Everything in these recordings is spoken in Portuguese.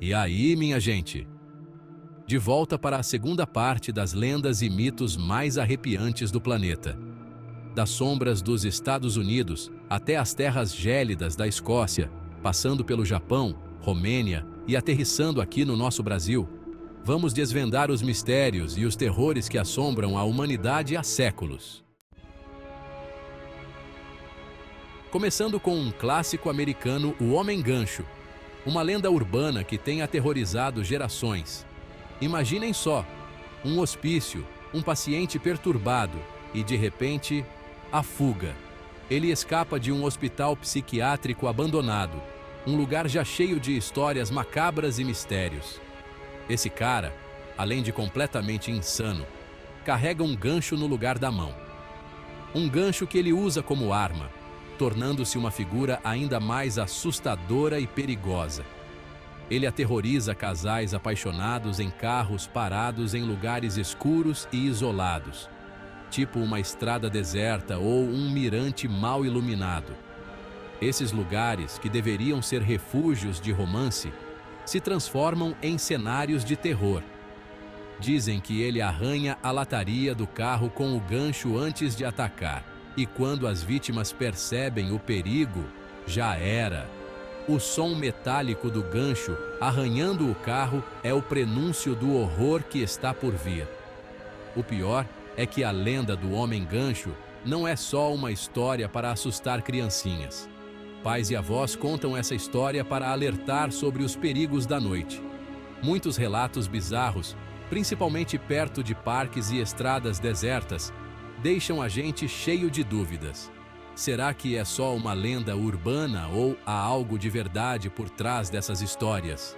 E aí, minha gente? De volta para a segunda parte das lendas e mitos mais arrepiantes do planeta. Das sombras dos Estados Unidos até as terras gélidas da Escócia, passando pelo Japão, Romênia e aterrissando aqui no nosso Brasil, vamos desvendar os mistérios e os terrores que assombram a humanidade há séculos. Começando com um clássico americano, o Homem-Gancho, uma lenda urbana que tem aterrorizado gerações. Imaginem só, um hospício, um paciente perturbado e, de repente, a fuga. Ele escapa de um hospital psiquiátrico abandonado, um lugar já cheio de histórias macabras e mistérios. Esse cara, além de completamente insano, carrega um gancho no lugar da mão. Um gancho que ele usa como arma, tornando-se uma figura ainda mais assustadora e perigosa. Ele aterroriza casais apaixonados em carros parados em lugares escuros e isolados, tipo uma estrada deserta ou um mirante mal iluminado. Esses lugares, que deveriam ser refúgios de romance, se transformam em cenários de terror. Dizem que ele arranha a lataria do carro com o gancho antes de atacar, e quando as vítimas percebem o perigo, já era. O som metálico do gancho arranhando o carro é o prenúncio do horror que está por vir. O pior é que a lenda do Homem-Gancho não é só uma história para assustar criancinhas. Pais e avós contam essa história para alertar sobre os perigos da noite. Muitos relatos bizarros, principalmente perto de parques e estradas desertas, deixam a gente cheio de dúvidas. Será que é só uma lenda urbana ou há algo de verdade por trás dessas histórias?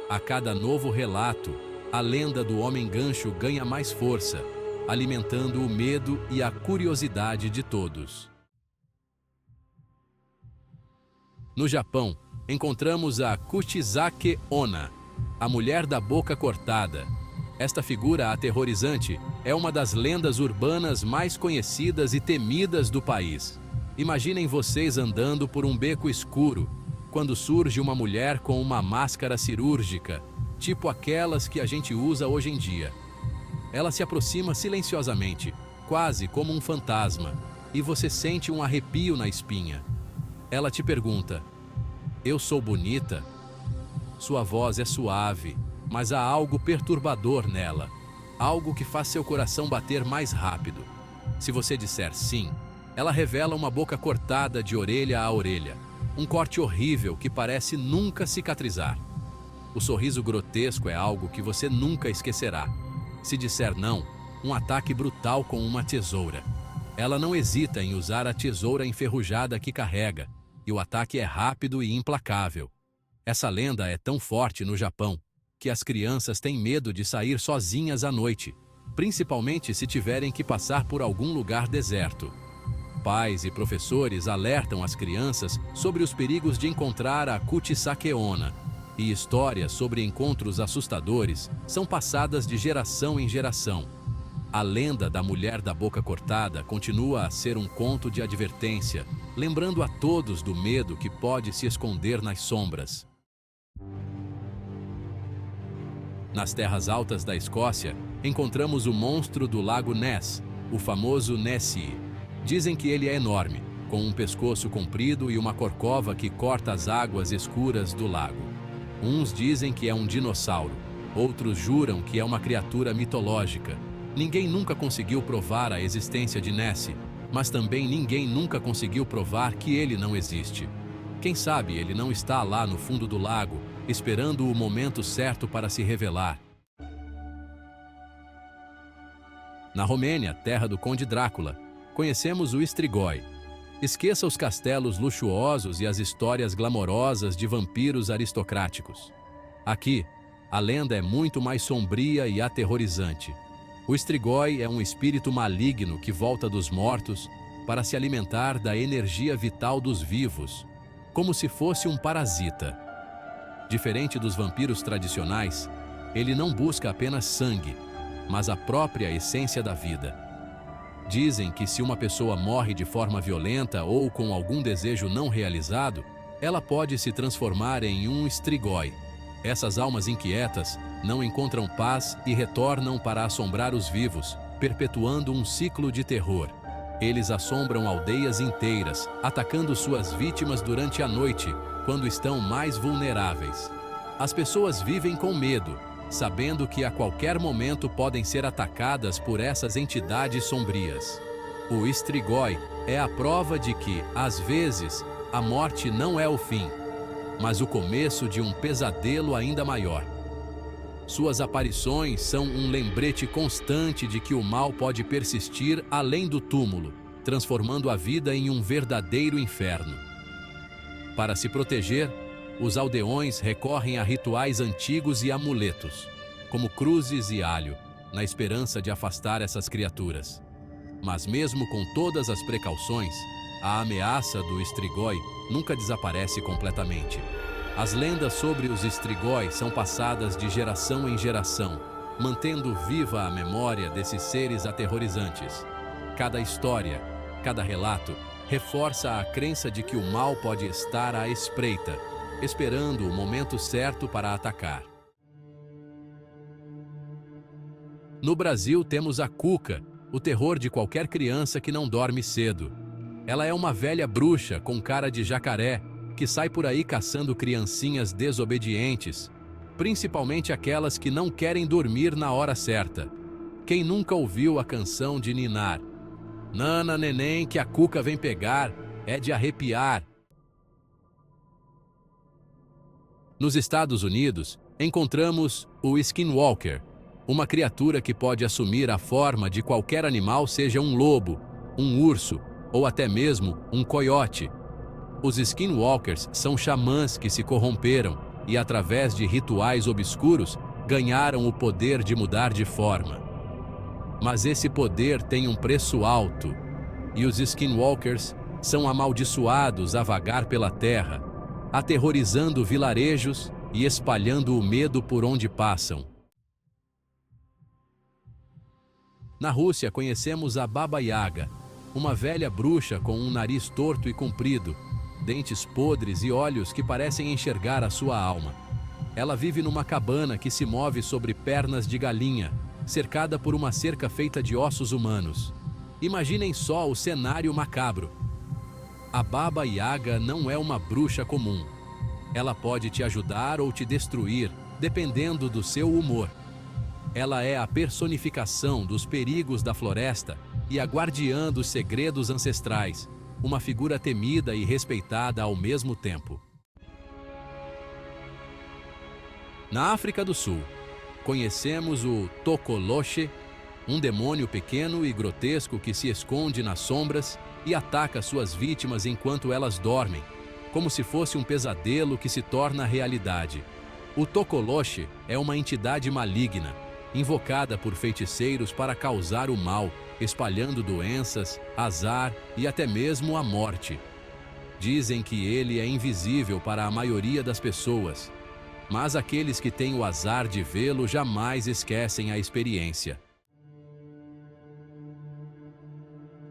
A cada novo relato, a lenda do Homem-Gancho ganha mais força, alimentando o medo e a curiosidade de todos. No Japão, encontramos a Kuchisake Onna, a mulher da boca cortada. Esta figura aterrorizante é uma das lendas urbanas mais conhecidas e temidas do país. Imaginem vocês andando por um beco escuro, quando surge uma mulher com uma máscara cirúrgica, tipo aquelas que a gente usa hoje em dia. Ela se aproxima silenciosamente, quase como um fantasma, e você sente um arrepio na espinha. Ela te pergunta: "Eu sou bonita?" Sua voz é suave, mas há algo perturbador nela, algo que faz seu coração bater mais rápido. Se você disser sim, ela revela uma boca cortada de orelha a orelha, um corte horrível que parece nunca cicatrizar. O sorriso grotesco é algo que você nunca esquecerá. Se disser não, um ataque brutal com uma tesoura. Ela não hesita em usar a tesoura enferrujada que carrega, e o ataque é rápido e implacável. Essa lenda é tão forte no Japão que as crianças têm medo de sair sozinhas à noite, principalmente se tiverem que passar por algum lugar deserto. Pais e professores alertam as crianças sobre os perigos de encontrar a Kuchisake Onna, e histórias sobre encontros assustadores são passadas de geração em geração. A lenda da mulher da boca cortada continua a ser um conto de advertência, lembrando a todos do medo que pode se esconder nas sombras. Nas terras altas da Escócia, encontramos o monstro do lago Ness, o famoso Nessie. Dizem que ele é enorme, com um pescoço comprido e uma corcova que corta as águas escuras do lago. Uns dizem que é um dinossauro, outros juram que é uma criatura mitológica. Ninguém nunca conseguiu provar a existência de Nessie, mas também ninguém nunca conseguiu provar que ele não existe. Quem sabe ele não está lá no fundo do lago, esperando o momento certo para se revelar. Na Romênia, terra do Conde Drácula, conhecemos o Strigoi. Esqueça os castelos luxuosos e as histórias glamorosas de vampiros aristocráticos. Aqui, a lenda é muito mais sombria e aterrorizante. O Strigoi é um espírito maligno que volta dos mortos para se alimentar da energia vital dos vivos, como se fosse um parasita. Diferente dos vampiros tradicionais, ele não busca apenas sangue, mas a própria essência da vida. Dizem que se uma pessoa morre de forma violenta ou com algum desejo não realizado, ela pode se transformar em um Strigoi. Essas almas inquietas não encontram paz e retornam para assombrar os vivos, perpetuando um ciclo de terror. Eles assombram aldeias inteiras, atacando suas vítimas durante a noite, quando estão mais vulneráveis. As pessoas vivem com medo, sabendo que a qualquer momento podem ser atacadas por essas entidades sombrias. O Strigoi é a prova de que, às vezes, a morte não é o fim, mas o começo de um pesadelo ainda maior. Suas aparições são um lembrete constante de que o mal pode persistir além do túmulo, transformando a vida em um verdadeiro inferno. Para se proteger, os aldeões recorrem a rituais antigos e amuletos, como cruzes e alho, na esperança de afastar essas criaturas. Mas mesmo com todas as precauções, a ameaça do Strigoi nunca desaparece completamente. As lendas sobre os Strigoi são passadas de geração em geração, mantendo viva a memória desses seres aterrorizantes. Cada história, cada relato, reforça a crença de que o mal pode estar à espreita, esperando o momento certo para atacar. No Brasil temos a Cuca, o terror de qualquer criança que não dorme cedo. Ela é uma velha bruxa com cara de jacaré, que sai por aí caçando criancinhas desobedientes, principalmente aquelas que não querem dormir na hora certa. Quem nunca ouviu a canção de ninar? Nana, neném, que a Cuca vem pegar, é de arrepiar. Nos Estados Unidos, encontramos o Skinwalker, uma criatura que pode assumir a forma de qualquer animal, seja um lobo, um urso ou até mesmo um coiote. Os Skinwalkers são xamãs que se corromperam e, através de rituais obscuros, ganharam o poder de mudar de forma. Mas esse poder tem um preço alto, e os Skinwalkers são amaldiçoados a vagar pela terra, aterrorizando vilarejos e espalhando o medo por onde passam. Na Rússia conhecemos a Baba Yaga, uma velha bruxa com um nariz torto e comprido, dentes podres e olhos que parecem enxergar a sua alma. Ela vive numa cabana que se move sobre pernas de galinha, cercada por uma cerca feita de ossos humanos. Imaginem só o cenário macabro. A Baba Yaga não é uma bruxa comum. Ela pode te ajudar ou te destruir, dependendo do seu humor. Ela é a personificação dos perigos da floresta e a guardiã dos segredos ancestrais, uma figura temida e respeitada ao mesmo tempo. Na África do Sul, conhecemos o Tokoloche, um demônio pequeno e grotesco que se esconde nas sombras e ataca suas vítimas enquanto elas dormem, como se fosse um pesadelo que se torna realidade. O Tokoloche é uma entidade maligna, invocada por feiticeiros para causar o mal, espalhando doenças, azar e até mesmo a morte. Dizem que ele é invisível para a maioria das pessoas, mas aqueles que têm o azar de vê-lo jamais esquecem a experiência.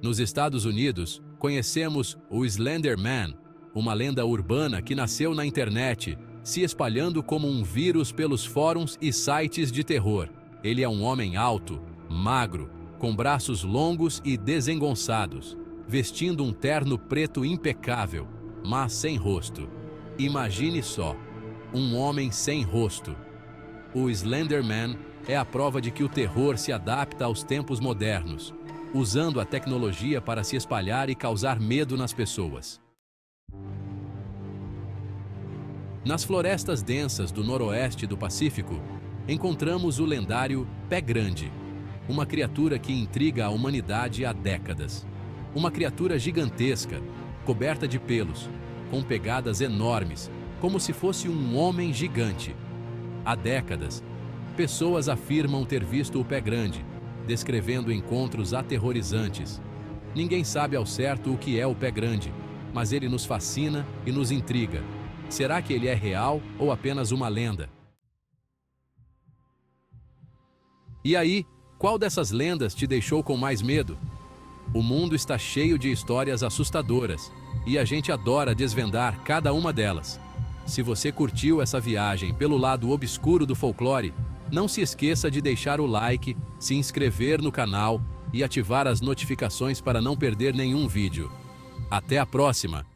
Nos Estados Unidos, conhecemos o Slender Man, uma lenda urbana que nasceu na internet, se espalhando como um vírus pelos fóruns e sites de terror. Ele é um homem alto, magro, com braços longos e desengonçados, vestindo um terno preto impecável, mas sem rosto. Imagine só, um homem sem rosto. O Slender Man é a prova de que o terror se adapta aos tempos modernos, usando a tecnologia para se espalhar e causar medo nas pessoas. Nas florestas densas do noroeste do Pacífico, encontramos o lendário Pé Grande, uma criatura que intriga a humanidade há décadas. Uma criatura gigantesca, coberta de pelos, com pegadas enormes, como se fosse um homem gigante. Há décadas, pessoas afirmam ter visto o Pé Grande, descrevendo encontros aterrorizantes. Ninguém sabe ao certo o que é o Pé Grande, mas ele nos fascina e nos intriga. Será que ele é real ou apenas uma lenda? E aí, qual dessas lendas te deixou com mais medo? O mundo está cheio de histórias assustadoras, e a gente adora desvendar cada uma delas. Se você curtiu essa viagem pelo lado obscuro do folclore, não se esqueça de deixar o like, se inscrever no canal e ativar as notificações para não perder nenhum vídeo. Até a próxima!